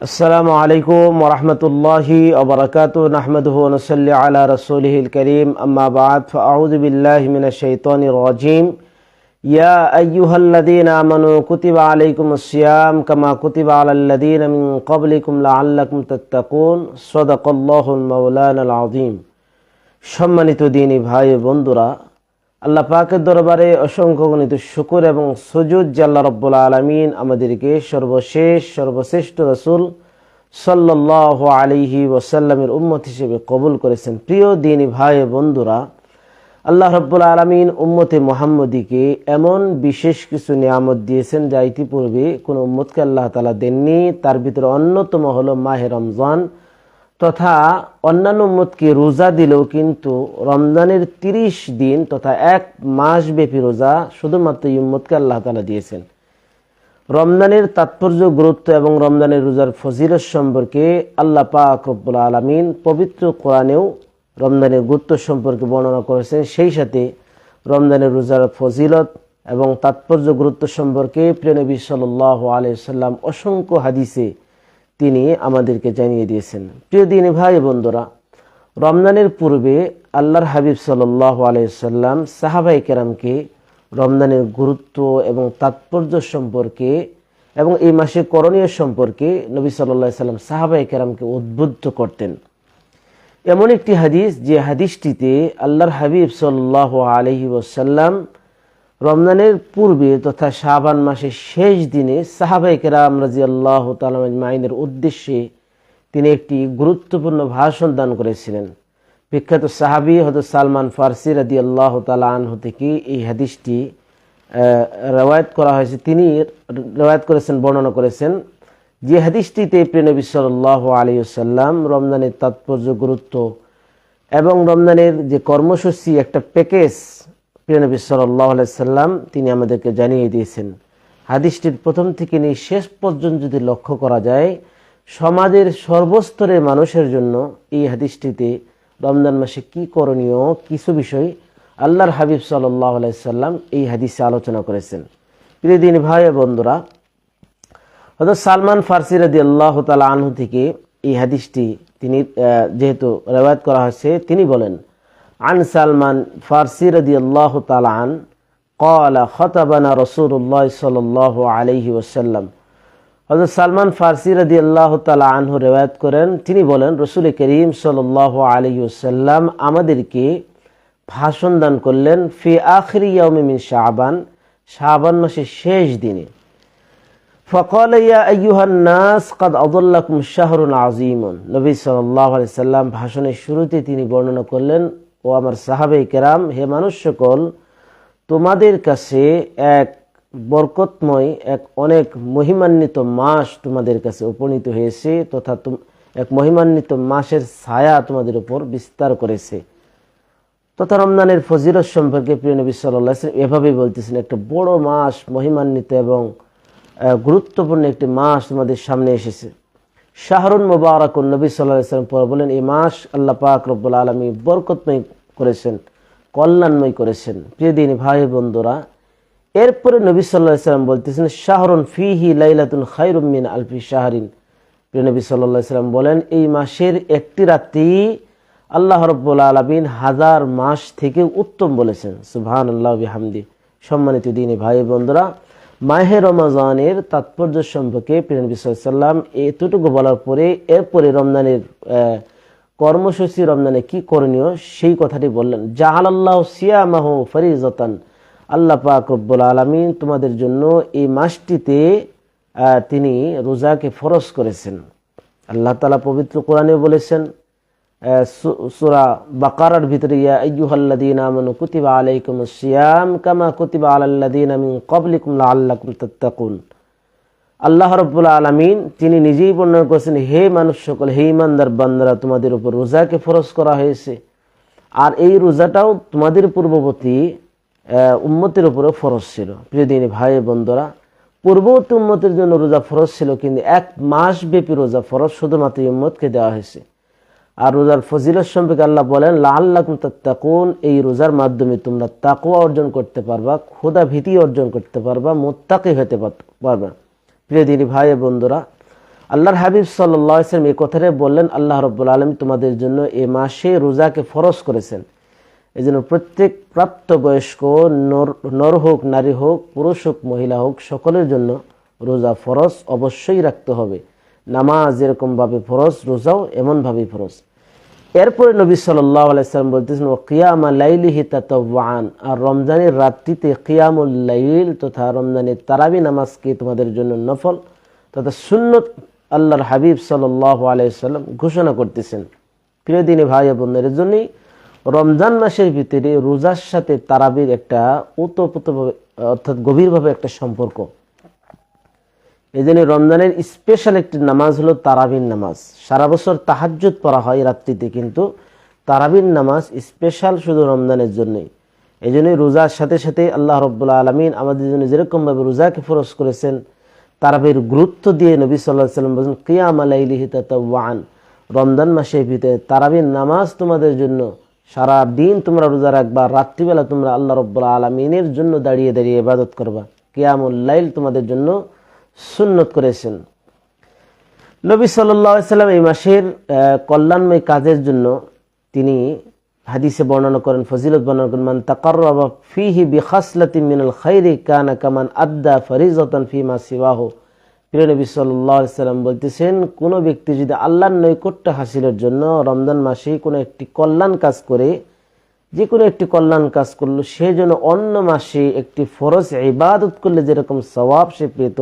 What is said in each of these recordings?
আসসালামু আলাইকুম ওয়া রাহমাতুল্লাহি ওয়া বারাকাতুহু নাহমাদুহু ওয়া নুসাল্লি আলা রাসূলিহিল কারীম আম্মা বা'দ ফাআউযু বিল্লাহি মিনাশ শাইতানির রাজীম ইয়া আইয়ুহাল্লাযীনা আমানু কুতিবা আলাইকুমুস সিয়াম কামা কুতিবা আলাল্লাযীনা মিন ক্বাবলিকুম লাআল্লাকুম তাত্তাকুন সাদাকাল্লাহুল মাওলানাল আযীম। সম্মানিত দ্বীনী ভাই ও বন্ধুরা, আল্লাহ পাকের দরবারে অসংখ্য গণিত শুকর এবং সুজুদ যে আল্লাহ রাব্বুল আলামিন আমাদেরকে সর্বশ্রেষ্ঠ রাসূল সাল্লাল্লাহু আলাইহি ওয়াসাল্লামের উম্মত হিসেবে কবুল করেছেন। প্রিয় দ্বীনী ভাই ও বন্ধুরা, আল্লাহ রাব্বুল আলামিন উম্মতে মুহাম্মদীকে এমন বিশেষ কিছু নিয়ামত দিয়েছেন যা ইতিপূর্বে কোনো উম্মতকে আল্লাহ তাআলা দেননি। তার ভিতরে অন্যতম হলো মাহে রমজান, তথা অন্যান্য উম্মতকে রোজা দিলেও কিন্তু রমজানের 30 দিন তথা এক মাস ব্যাপী রোজা শুধুমাত্র এই উম্মতকে আল্লাহ তাআলা দিয়েছেন। রমজানের তাৎপর্য, গুরুত্ব এবং রমজানের রোজার ফজিলত সম্পর্কে আল্লাহ পাক রব্বুল আলামিন পবিত্র কোরআনেও রমজানের গুরুত্ব সম্পর্কে বর্ণনা করেছেন। সেই সাথে রমজানের রোজার ফজিলত এবং তাৎপর্য, গুরুত্ব সম্পর্কে প্রিয় নবী সাল্লাল্লাহু আলাইহি ওয়াসাল্লাম অসংখ্য হাদিসে তিনি আমাদেরকে জানিয়ে দিয়েছেন। প্রিয় দ্বীনী ভাই বন্ধুরা, রমজানের পূর্বে আল্লাহর হাবিব সাল্লাল্লাহু আলাইহি ওয়াসাল্লাম সাহাবায়ে কেরামকে রমজানের গুরুত্ব এবং তাৎপর্য সম্পর্কে এবং এই মাসে করণীয় সম্পর্কে নবী সাল্লাল্লাহু আলাইহি ওয়াসাল্লাম সাহাবায়ে কেরামকে উদ্বুদ্ধ করতেন। এমন একটি হাদিস, যে হাদিসটিতে আল্লাহর হাবিব সাল্লাল্লাহু আলাইহি ওয়াসাল্লাম রমজানের পূর্বে তথা শাবান মাসের শেষ দিনে সাহাবায়ে কেরাম রাদিয়াল্লাহু তাআলা আজমাইনের উদ্দেশ্যে তিনি একটি গুরুত্বপূর্ণ ভাষণ দান করেছিলেন। বিখ্যাত সাহাবী হযরত সালমান ফারসি রাদিয়াল্লাহু তাআলা আনহু থেকে এই হাদিসটি রওয়ায়াত করা হয়েছে। তিনি রওয়ায়াত করেছেন, বর্ণনা করেছেন, যে হাদিসটিতে প্রিয় নবী সাল্লাল্লাহু আলাইহি ওয়াসাল্লাম রমজানের তাৎপর্য, গুরুত্ব এবং রমজানের যে কর্মসূচি, একটা প্যাকেজ প্রিয় নবী সাল্লাল্লাহু আলাইহি ওয়াসাল্লাম তিনি আমাদেরকে জানিয়ে দিয়েছেন। হাদিসটির প্রথম থেকে নিয়ে শেষ পর্যন্ত যদি লক্ষ্য করা যায়, সমাজের সর্বস্তরের মানুষের জন্য এই হাদিসটিতে রমজান মাসে কি করণীয় কিছু বিষয় আল্লাহর হাবিব সাল্লাল্লাহু আলাইহি ওয়াসাল্লাম এই হাদিসে আলোচনা করেছেন। প্রিয় দ্বীনী ভাই ও বন্ধুরা, হযরত সালমান ফারসি রাদিয়াল্লাহু তাআলা আনহু থেকে এই হাদিসটি তিনি যেহেতু রওয়ায়াত করা হয়েছে, তিনি বলেন, عن سلمان فارسي رضي الله تعالى عنه قال خطبنا رسول الله صلى الله عليه وسلم। হযরত সালমান ফারসি রাদিয়াল্লাহু তাআলা আনহু রওয়ায়াত করেন, তিনি বলেন, রাসূল করিম সাল্লাল্লাহু আলাইহি ওয়াসাল্লাম আমাদেরকে ভাষণ দান করলেন ফি আখিরি ইয়াউমি মিন শাবান, শাবান মাসের শেষ দিনে। فقال يا أيها الناس قد أضلكم شهر عظيم। নবী সাল্লাল্লাহু আলাইহি ওয়াসাল্লাম ভাষণের শুরুতে তিনি বর্ণনা করলেন, ও আমার সাহাবায়ে কেরাম, হে মানুষ সকল, তোমাদের কাছে এক বরকতময়, এক অনেক মহিমান্বিত মাস তোমাদের কাছে উপনীত হয়েছে, তথা এক মহিমান্বিত মাসের ছায়া তোমাদের উপর বিস্তার করেছে। তথা রমজানের ফজিলত সম্পর্কে প্রিয় নবী সাল্লাল্লাহু আলাইহি ওয়াসাল্লাম এভাবেই বলতেছেন, একটা বড় মাস, মহিমান্বিত এবং গুরুত্বপূর্ণ একটি মাস তোমাদের সামনে এসেছে। শাহরুন মুবারাকুন, নবী সাল্লাল্লাহু আলাইহি ওয়াসাল্লাম পরে বলেন, এই মাস আল্লাহ পাক রব্বুল আলামিন বরকতময় করেছেন, কল্যাণময় করেছেন। প্রিয় দ্বীনী ভাই বন্ধুরা, এরপরে নবী সাল্লাল্লাহু আলাইহি ওয়াসাল্লাম বলতেছেন, শাহরুন ফিহি লাইলাতুন খায়রুম মিন আলফি শাহরিন। প্রিয় নবী সাল্লাল্লাহু আলাইহি ওয়াসাল্লাম বলেন, এই মাসের একটি রাত্রি আল্লাহ রব্বুল আলামিন 1000 মাস থেকে উত্তম বলেছেন। সুবহানাল্লাহ ওয়া বিহামদি। সম্মানিত দ্বীনী ভাই বন্ধুরা, মাহে রমজানের তাৎপর্য সম্পর্কে প্রিয় নবী সাল্লাল্লাহু আলাইহি ওয়াসাল্লাম এতটুকু বলার পরে এরপরে রমজানের কর্মসূচি, রমজানে কি করণীয় সেই কথাটি বললেন। জাআলাল্লাহু সিয়ামাহু ফরিজাতান, আল্লাহ পাক রব্বুল আলামিন তোমাদের জন্য এই মাসটিতে তিনি রোজাকে ফরজ করেছেন। আল্লাহ তাআলা পবিত্র কোরআনে বলেছেন, সূরা বাকারার ভিতরে, ইয়া আইয়ুহাল্লাযীনা আমানু কুতিবা আলাইকুমুস সিয়াম কামা কুতিবা আলাল্লাযীনা মিন ক্বাবলিকুম লাআল্লাকুম তাত্তাকুন। আল্লাহ রাব্বুল আলামিন তিনি নিজেই বর্ণনা করেছেন, হে মানুষ সকল, হে ইমানদার বান্দারা, তোমাদের উপর রোজাকে ফরজ করা হয়েছে, আর এই রোজাটাও তোমাদের পূর্ববর্তী উম্মতের উপরে ফরজ ছিল। প্রিয় দ্বীনী ভাই বন্ধুরা, পূর্ববর্তী উম্মতের জন্য রোজা ফরজ ছিল, কিন্তু এক মাস ব্যাপী রোজা ফরজ শুধুমাত্র উম্মতকে দেওয়া হয়েছে। আর রোজার ফজিলত সম্পর্কে আল্লাহ বলেন, লাআল্লাকুম তাত্তাকুন, এই রোজার মাধ্যমে তোমরা তাকওয়া অর্জন করতে পারবা, খোদা ভীতি অর্জন করতে পারবা, মুত্তাকি হতে পারবা। প্রিয় দিনী ভাই বন্ধুরা, আল্লাহর হাবিব সাল্লাল্লাহু আলাইহি ওয়াসাল্লাম এই কথাটা বললেন, আল্লাহ রাব্বুল আলামিন তোমাদের জন্য এই মাসে রোজাকে ফরজ করেছেন। এই জন্য প্রত্যেক প্রাপ্তবয়স্ক নর হোক, নারী হোক, পুরুষ হোক, মহিলা হোক, সকলের জন্য রোজা ফরজ অবশ্যই রাখতে হবে। নামাজ যেরকমভাবে ফরজ, রোজাও এমনভাবেই ফরজ। এরপরে নবী সাল্লাল্লাহু আলাইহি ওয়াসাল্লাম বলতেছেন, ওয়া কিয়ামা লাইলিহি তাতাওয়ান, আর রমজানের রাত্রিতে কিয়ামুল লাইল তথা রমজানের তারাবি নামাজকে তোমাদের জন্য নফল তথা সুন্নত আল্লাহর হাবিব সাল্লাল্লাহু আলাইহি ওয়াসাল্লাম ঘোষণা করতেছেন। প্রিয় দিনী ভাই বোনদের, এর জন্যই রমজান মাসের ভিতরে রোজার সাথে তারাবির একটা ওতপ্রোতভাবে অর্থাৎ গভীরভাবে একটা সম্পর্ক। এই জন্য রমজানের স্পেশাল একটি নামাজ হলো তারাবির নামাজ। সারা বছর তাহাজ্জুদ পড়া হয় রাত্রিতে, কিন্তু তারাবির নামাজ স্পেশাল শুধু রমজানের জন্যই। এই জন্যই রোজার সাথে সাথে আল্লাহ রাব্বুল আলামিন আমাদের জন্য যেরকমভাবে রোজাকে ফরজ করেছেন, তারাবির গুরুত্ব দিয়ে নবী সাল্লাল্লাহু আলাইহি ওয়াসাল্লাম বলেন, কিয়ামা লাইলিহি তাতাওয়ান, রমজান মাসের ভিতরে তারাবির নামাজ তোমাদের জন্য, সারা দিন তোমরা রোজা রাখবা, রাত্রিবেলা তোমরা আল্লাহ রাব্বুল আলামিনের জন্য দাঁড়িয়ে দাঁড়িয়ে ইবাদত করবা। কিয়ামুল লাইল তোমাদের জন্য সুন্নত করেছেন। নবী সাল্লাল্লাহু আলাইহি ওয়াসাল্লাম এই মাসের কল্যাণময় কাজের জন্য তিনি হাদিসে বর্ণনা করেন, ফজিলত বর্ণনা করেন, মান তাকাররাবা ফীহি বিখাসলাতিন মিনাল খায়রি কানা কামান আদ্দা ফরিজাতান ফীমা সিওয়াহু। প্রিয় নবী সাল্লাল্লাহু আলাইহি ওয়াসাল্লাম বলতেছেন, কোন ব্যক্তি যদি আল্লাহর নৈকট্য হাসিলের জন্য রমজান মাসে কোনো একটি কল্যাণ কাজ করে, যে কোনো একটি কল্যাণ কাজ করলো, সে যেন অন্য মাসে একটি ফরজ ইবাদত করলে যেরকম সওয়াব সে পেত,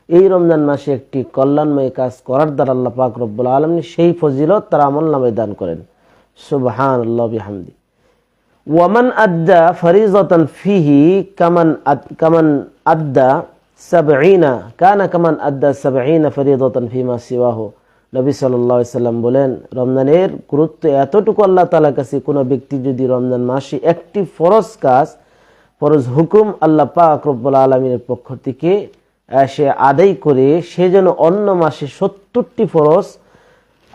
এই রমজান মাসে একটি কল্যাণময় কাজ করার দ্বারা আল্লাহ পাক রব্বুল আলামিন সেই ফজিলত তার আমলনামায় দান করেন। সুবহানাল্লাহ বিহামদি। ওয়ামান আদ্দা ফরিজাতান ফিহি কামান আদ্দা সাবঈনা কানা কামান আদ্দা সাবঈনা ফরিজাতান ফিমা সিওয়াহু। নবী সাল্লাল্লাহু আলাইহি ওয়াসাল্লাম বলেন, রমজানের গুরুত্ব এতটুকু আল্লাহ তাআলার কাছে, কোনো ব্যক্তি যদি রমজান মাসে একটি ফরজ কাজ, ফরজ হুকুম আল্লাহ পাক রব্বুল আলামিনের পক্ষ থেকে সে আদায় করে, সে যেন অন্য মাসে 70টি ফরজ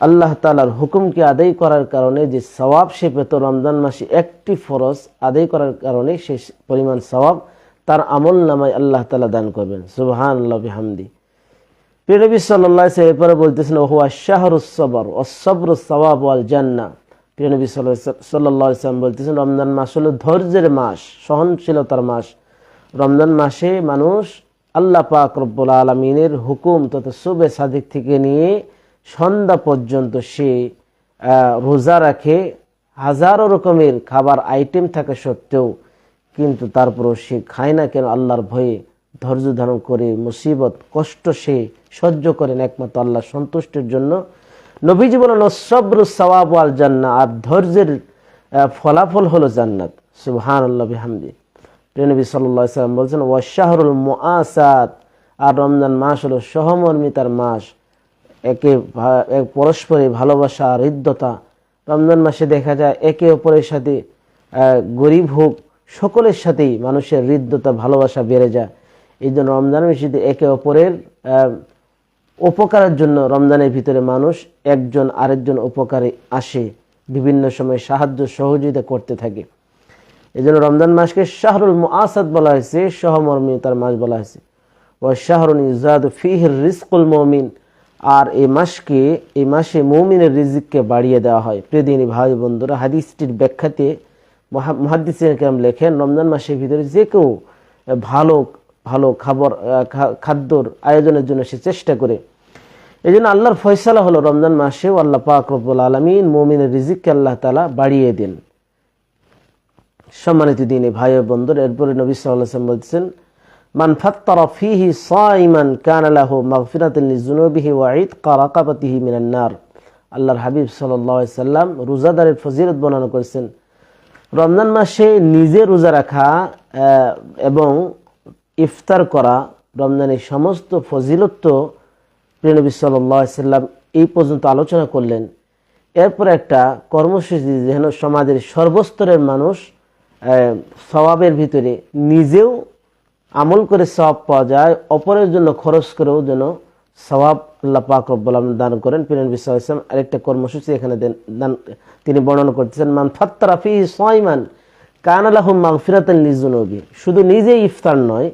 আল্লাহ তাআলার হুকুমকে আদায় করার কারণে যে সওয়াব সে পেত, রমজান মাসে একটি ফরজ আদায় করার কারণে সে পরিমাণ সওয়াব তার আমল নামায় আল্লাহ তাআলা দান করবেন। সুবহানাল্লাহ বিহামদি। প্রিয় নবী সাল্লাল্লাহু আলাইহি ওয়াসাল্লাম এরপরে বলতেছেন, হুয়া শাহরুস সবর ওয়াস সবরুস সাওয়াব ওয়াল জান্নাহ। প্রিয় নবী সাল্লাল্লাহু আলাইহি ওয়াসাল্লাম বলতেছেন, রমজান মাস হলো ধৈর্যের মাস, সহনশীলতার মাস। রমজান মাসে মানুষ আল্লাহ পাক রব্বুল আলামিনের হুকুম তথা সুবহে সাদিক থেকে নিয়ে সন্ধ্যা পর্যন্ত সে রোজা রাখে, হাজারো রকমের খাবার আইটেম থাকা সত্ত্বেও কিন্তু তারপরও সে খায় না কেন? আল্লাহর ভয়ে ধৈর্য ধারণ করে মুসিবত কষ্ট সে সহ্য করেন একমাত্র আল্লাহর সন্তুষ্টির জন্য। নবীজি বলেন, সবরুস সাওয়াব ওয়াল জান্নাহ, আর ধৈর্যের ফলাফল হলো জান্নাত। সুবহানাল্লাহ বিহামদি। প্রিয় নবী সাল্লাল্লাহু আলাইহি ওয়াসাল্লাম বলছেন, ওয়া শাহরুল মুআসাত, আর রমজান মাস হলো সহমর্মিতার মাস, একে পরস্পরে ভালোবাসা, হৃদ্যতা। রমজান মাসে দেখা যায় একে অপরের সাথে, গরিব হোক সকলের সাথেই মানুষের হৃদ্যতা, ভালোবাসা বেড়ে যায়। এই জন্য রমজান মাসে একে অপরের উপকারের জন্য রমজানের ভিতরে মানুষ একজন আরেকজন উপকারে আসে, বিভিন্ন সময় সাহায্য সহযোগিতা করতে থাকে। এই জন্য রমজান মাসকে শাহরুল মুআসাত বলা হয়েছে, সহমর্মিতার মাস বলা হয়েছে। ও শাহরুন ইউজাদু ফীহি রিজকুল মুমিন, আর এই মাসে মুমিনের রিজিককে বাড়িয়ে দেওয়া হয়। প্রিয় দিনী ভাই বন্ধুরা, হাদিসটির ব্যাখ্যাতে মুহাদ্দিসিন কেরাম লেখেন, রমজান মাসের ভিতরে যে কেউ ভালো ভালো খাদ্যর আয়োজনের জন্য সে চেষ্টা করে। এই জন্য আল্লাহর ফয়সালা হলো রমজান মাসেও আল্লাহ পাক রব্বুল আলামিন মুমিনের রিজিককে আল্লাহ তাআলা বাড়িয়ে দেন। সম্মানিত দিনী ভাই ও বন্ধুরা, এরপরে নবী সাল্লাল্লাহু আলাইহি ওয়াসাল্লাম বলছেন, মান ফাত্তারা ফীহি সাইমান কানা লাহু মাগফিরাতুন লিযুনুবিহি ওয়া ইতকা রাকাবাতিহি মিনান নার। আল্লাহর হাবিব সাল্লাল্লাহু আলাইহি ওয়াসাল্লাম রোজাদারের ফজিলত বর্ণনা করেছেন। রমজান মাসে নিজে রোজা রাখা এবং ইফতার করা, রমজানের সমস্ত ফজিলত তো প্রিয় নবী সাল্লাল্লাহু আলাইহি ওয়াসাল্লাম এই পর্যন্ত আলোচনা করলেন। এরপর একটা কর্মসূচি যেন সমাজের সর্বস্তরের মানুষ সওয়াবের ভিতরে নিজেও আমল করে সওয়াব পাওয়া যায়, অপরের জন্য খরচ করেও যেন সওয়াব আল্লাহ পাক রব্বুল আলামিন দান করেন। প্রিয় নবী সাল্লাল্লাহু আলাইহি ওয়াসাল্লাম আরেকটা কর্মসূচি এখানে তিনি বর্ণনা করতেছেন, মান ফাত্তারা ফীহি সাইমান কানা লাহু মাগফিরাতুন লিযুনুবি। শুধু নিজেই ইফতার নয়,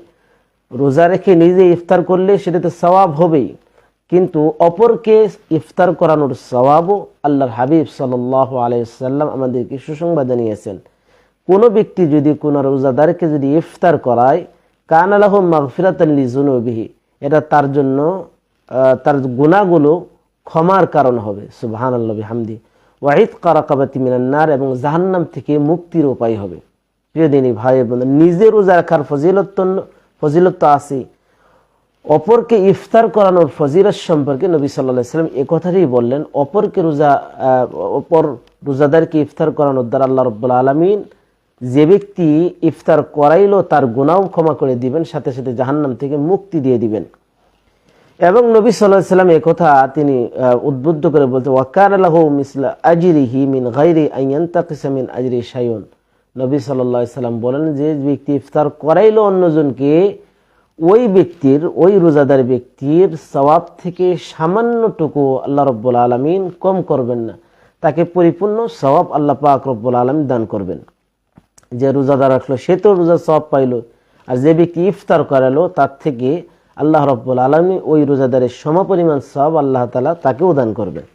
রোজা রেখে নিজে ইফতার করলে সেটাতে সওয়াব হবেই, কিন্তু অপরকে ইফতার করানোর সওয়াবও আল্লাহর হাবিব সাল্লাল্লাহু আলাইহি ওয়াসাল্লাম আমাদেরকে সুসংবাদ জানিয়েছেন। কোনো ব্যক্তি যদি কোনো রোজাদারকে যদি ইফতার করায়, কানা লাহু মাগফিরাতান লিযুনুবিহি, এটা তার জন্য তার গুনাহগুলো ক্ষমার কারণ হবে। সুবহানাল্লাহি বিহামদি ওয়া ইতকা রাকাবাতি মিনান নার, এবং জাহান্নাম থেকে মুক্তির উপায় হবে। প্রিয় দিনী ভাই বোন, নিজে রোজা রাখার ফজিলত তো আছে, অপরকে ইফতার করানোর ফজিলত সম্পর্কে নবী সাল্লাল্লাহু আলাইহি ওয়াসাল্লাম এই কথাটাই বললেন। অপর রোজাদারকে ইফতার করানোর দ্বারা আল্লাহ রাব্বুল আলামিন যে ব্যক্তি ইফতার করাইলো তার গুনাহ ক্ষমা করে দিবেন, সাথে সাথে জাহান্নাম থেকে মুক্তি দিয়ে দিবেন। এবং নবী সাল্লাল্লাহু আলাইহি ওয়াসাল্লাম এই কথা তিনি উদ্বুদ্ধ করে বলতে, ওয়াকানা লাহু মিসলা আজরিহি মিন গায়রি আন ইয়ানতাকিসা মিন আজরি শাইউন। নবী সাল্লাল্লাহু আলাইহি ওয়াসাল্লাম বলেন, যে ব্যক্তি ইফতার করাইলো অন্যজনকে, ওই ব্যক্তির, ওই রোজাদার ব্যক্তির সওয়াব থেকে সামান্যটুকু আল্লাহ রাব্বুল আলামিন কম করবেন না, তাকে পরিপূর্ণ সওয়াব আল্লাহ পাক রব্বুল আলামিন দান করবেন। যে রোজাদার রাখলো সে তো রোজার সওয়াব পাইলো, আর যে ব্যক্তি ইফতার করালো তার থেকে আল্লাহ রাব্বুল আলামিন ওই রোজাদারের সমপরিমাণ সওয়াব আল্লাহ তাআলা তাকেও দান করবেন।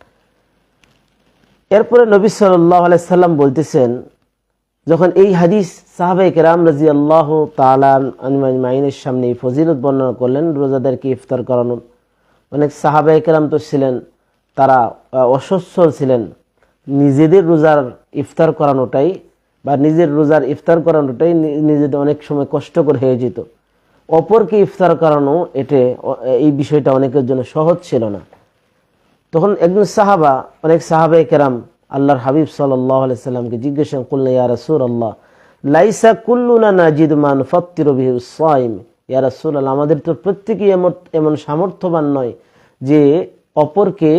এরপরে নবী সাল্লাল্লাহু আলাইহি সাল্লাম বলতেছেন, যখন এই হাদিস সাহাবায়ে কেরাম রাদিয়াল্লাহু তাআলা আনহুমাইনের সামনে এই ফজিলত বর্ণনা করলেন রোজাদারকে ইফতার করানোর, অনেক সাহাবায়ে কেরাম তো ছিলেন তারা অসচ্ছল ছিলেন, নিজেদের রোজার ইফতার করানোটাই বা নিজের রোজার ইফতার করানোটাই নিজেদের অনেক সময় কষ্টকর হয়ে যেত। অপরকে ইফতার করানো এই বিষয়টা অনেকের জন্য সহজ ছিল না। তখন একজন সাহাবা, অনেক সাহাবায়ে কেরাম আল্লাহর হাবিব সাল্লাল্লাহু আলাইহি সাল্লামকে জিজ্ঞেস করলেন, কুলনা ইয়া রাসূলুল্লাহ লাইসা কুল্লুনা নাজিদু মান ফাত্তিরু বিহি সাইম। ইয়া রাসূলুল্লাহ, আমাদের তো প্রত্যেকেই এমন সামর্থ্যবান নয় যে অপরকে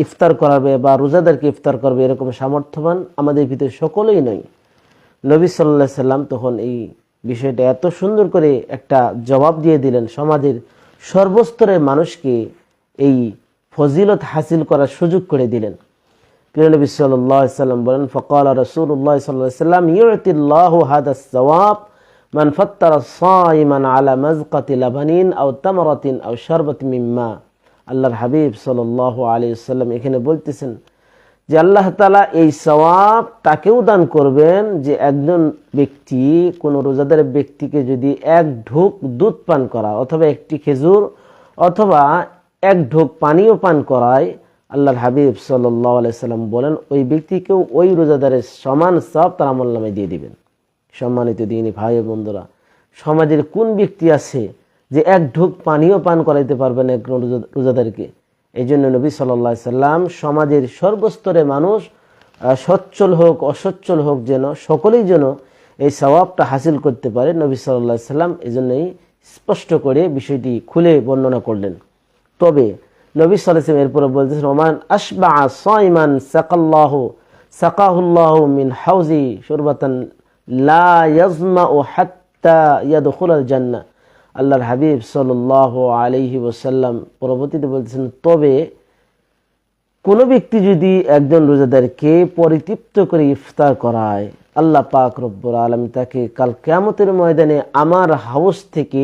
ইফতার করাবে বা রোজাদারকে ইফতার করবে, এরকম সামর্থ্যবান আমাদের ভিতরে সকলেই নয়। নবী সাল্লাল্লাহু আলাইহি সাল্লাম তখন এই বিষয়টা এত সুন্দর করে একটা জবাব দিয়ে দিলেন, সমাজের সর্বস্তরের মানুষকে এই ফজিলত হাসিল করার সুযোগ করে দিলেন। প্রিয় নবী সাল্লাল্লাহু আলাইহি সাল্লাম বলেন, ফাকালা রাসূলুল্লাহ সাল্লাল্লাহু আলাইহি সাল্লাম ইউতিল্লাহু হাদাস সাওয়াব মান ফাত্তারা সাইমান আলা মাযকাতি লাবানিন আও তামরাতিন আও শারবাতিন মিম্মা। আল্লাহর হাবিব সাল্লাল্লাহু আলাইহি সাল্লাম এখানে বলতেছেন যে আল্লাহ তাআলা এই সওয়াব তাকেও দান করবেন যে একজন ব্যক্তি, কোন রোজাদার ব্যক্তিকে যদি এক ঢোক দুধ পান করা অথবা একটি খেজুর অথবা এক ঢোক পানিও পান করায়, আল্লাহর হাবিব সাল্লাল্লাহু আলাইহি সাল্লাম বলেন ওই ব্যক্তিকেও ওই রোজাদারের সমান সওয়াব তার আমলনামায় দিয়ে দিবেন। সম্মানিত দিনী ভাই ও বন্ধুরা, সমাজের কোন ব্যক্তি আছে যে এক ঢোক পানিও পান করাইতে পারবে না একজন রোজাদারকে? এই জন্য নবী সাল্লাল্লাহু আলাইহি সাল্লাম সমাজের সর্বস্তরে মানুষ সচ্ছল হোক অসচ্ছল হোক, যেন সকলেই যেন এই সওয়াবটা হাসিল করতে পারে, নবী সাল্লাল্লাহু আলাইহি সাল্লাম এই জন্যই স্পষ্ট করে বিষয়টি খুলে বর্ণনা করলেন। তবে নবী সাল্লাল্লাহু আলাইহি ওয়াসাল্লাম এরপরে বলতেছেন, ওমান আশবা সাইমান সাকাহুল্লাহু মিন হাউজি শুরবাতান লা ইয়াজমাউ হাত্তা ইয়াদখুলাল জান্নাহ। আল্লাহর হাবিব সাল্লাল্লাহু আলাইহি ওয়াসাল্লাম পরবর্তীতে বলতেছেন, তবে কোনো ব্যক্তি যদি একজন রোজাদারকে পরিতৃপ্ত করে ইফতার করায়, আল্লাহ পাক রব্বুল আলামিন তাকে কাল কিয়ামতের ময়দানে আমার হাউস থেকে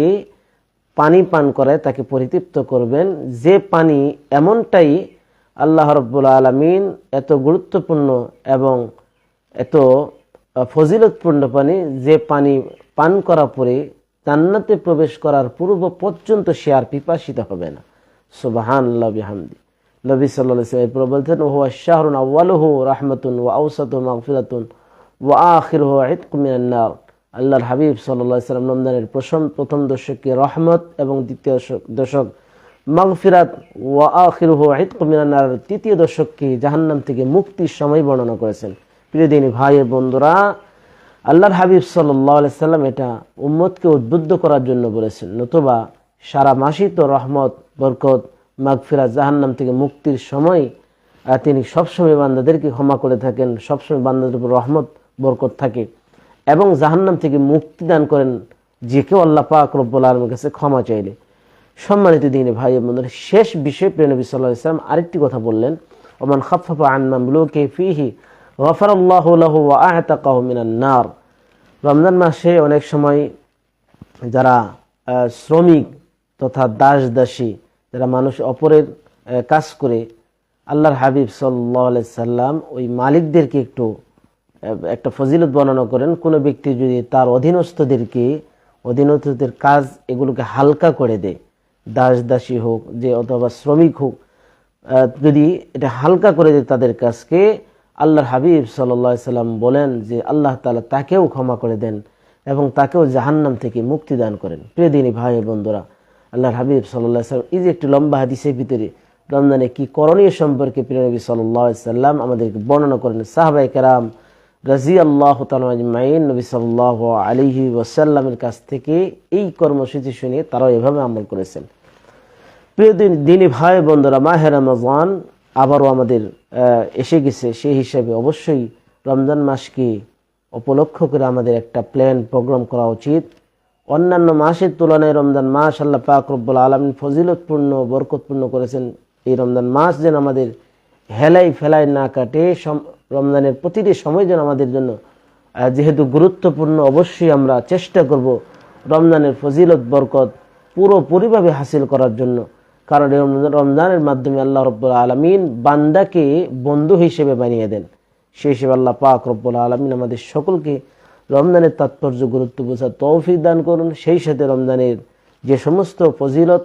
পানি পান করায় তাকে পরিতৃপ্ত করবেন, যে পানি এমনটাই আল্লাহ রব্বুল আলামিন এত গুরুত্বপূর্ণ এবং এত ফজিলতপূর্ণ পানি, যে পানি পান করা পরে জান্নাতে প্রবেশ করার পূর্ব পর্যন্ত সে আর পিপাসিত হবে না। সুবহানাল্লাহ বিহামদি। নবী সাল্লাল্লাহু আলাইহি ওয়াসাল্লাম এরপর বলতেন, হুয়া শাহরুন আউয়ালুহু রাহমাতুন ওয়া আওসাতুহু মাগফিরাতুন ওয়া আখিরুহু ইতকুম মিনান নার। আল্লাহর হাবিব সাল্লাল্লাহু আলাইহি ওয়াসাল্লাম রমজানের প্রথম দশকে রহমত এবং দ্বিতীয় দশক মাগফিরাত ওয়া আখিরুহু ইতকুম মিনান নার, তৃতীয় দশককে জাহান্নাম থেকে মুক্তির সময় বর্ণনা করেছেন। প্রিয় দিনী ভাই ও বন্ধুরা, আল্লাহর হাবিব সাল্লাল্লাহু আলাইহি সাল্লাম এটা উম্মতকে উদ্বুদ্ধ করার জন্য বলেছেন, নতুবা সারা মাসই তো রহমত বরকত মাগফিরাত জাহান্নাম থেকে মুক্তির সময় তিনি সবসময় বান্দাদেরকে ক্ষমা করে থাকেন, সবসময় বান্দাদের উপর রহমত বরকত থাকে এবং জাহান্নাম থেকে মুক্তি দান করেন যে কেউ আল্লাহ পাক রব্বুল আলামিনের কাছে ক্ষমা চাইলে। সম্মানিত দিনী ভাই ও বন্ধুরা, শেষ বিষয়ে প্রিয় নবী সাল্লাল্লাহু আলাইহি সাল্লাম আরেকটি কথা বললেন, ওমান খাফফা আন মামলুকি ফিহি গফারাল্লাহু লাহু ওয়া আ'তাকাহু মিনান নার। রমজান মাসে অনেক সময় যারা শ্রমিক তথা দাস দাসী যারা মানুষ অপরের কাজ করে, আল্লাহর হাবিব সাল্লাল্লাহু আলাইহি সাল্লাম ওই মালিকদেরকে একটা ফজিলত বর্ণনা করেন। কোনো ব্যক্তি যদি তার অধীনস্থদের কাজ এগুলোকে হালকা করে দেয়, দাস দাসী হোক যে অথবা শ্রমিক হোক, যদি এটা হালকা করে দেয় তাদের কাজকে, আল্লাহর হাবিব সাল্লাল্লাহু আলাইহি সাল্লাম বলেন যে আল্লাহ তাআলা তাকেও ক্ষমা করে দেন এবং তাকেও জাহান্নাম থেকে মুক্তি দান করেন। প্রিয় দিনী ভাই বন্ধুরা, আল্লাহর হাবিব সাল্লাল্লাহু আলাইহি সাল্লাম এই যে একটি লম্বা হাদিসের ভিতরে রমজানে কি করণীয় সম্পর্কে প্রিয় নবী সাল্লাল্লাহু আলাইহি সাল্লাম আমাদেরকে বর্ণনা করেন। সাহাবায়ে কেরাম রাদিয়াল্লাহু তাআলা আজমাইন নবী সাল্লাল্লাহু আলাইহি ওয়াসাল্লামের কাছ থেকে এই কর্মসূচি শুনে তারাও এভাবে আমল করেছেন। প্রিয় দিনী ভাই বন্ধুরা, মাহে রমজান আবারও আমাদের এসে গেছে। সেই হিসাবে অবশ্যই রমজান মাসকে উপলক্ষ করে আমাদের একটা প্ল্যান প্রোগ্রাম করা উচিত। অন্যান্য মাসের তুলনায় রমজান মাস আল্লাহ পাক রব্বুল আলামিন ফজিলতপূর্ণ বরকতপূর্ণ করেছেন। এই রমজান মাস যেন আমাদের হেলাই ফেলাই না কাটে, রমজানের প্রতিটি সময় যেন আমাদের জন্য যেহেতু গুরুত্বপূর্ণ, অবশ্যই আমরা চেষ্টা করব রমজানের ফজিলত বরকত পুরোপুরিভাবে হাসিল করার জন্য। কারণ রমজানের মাধ্যমে আল্লাহ রব্বুল আলামিন বান্দাকে বন্ধু হিসেবে বানিয়ে দেন। সেই হিসেবে আল্লাহ পাক রব্বুল আলামিন আমাদের সকলকে রমজানের তাৎপর্য গুরুত্ব বোঝার তৌফিক দান করুন। সেই সাথে রমজানের যে সমস্ত ফজিলত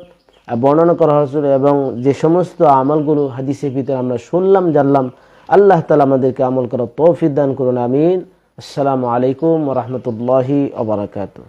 বর্ণনা করা হয়েছিল এবং যে সমস্ত আমলগুলো হাদিসের ভিতরে আমরা শুনলাম জানলাম, আল্লাহ তাআলা আমাদেরকে আমল করার তৌফিক দান করুন। আমিন। আসসালামু আলাইকুম ওয়া রাহমাতুল্লাহি ওয়া বারাকাতুহু।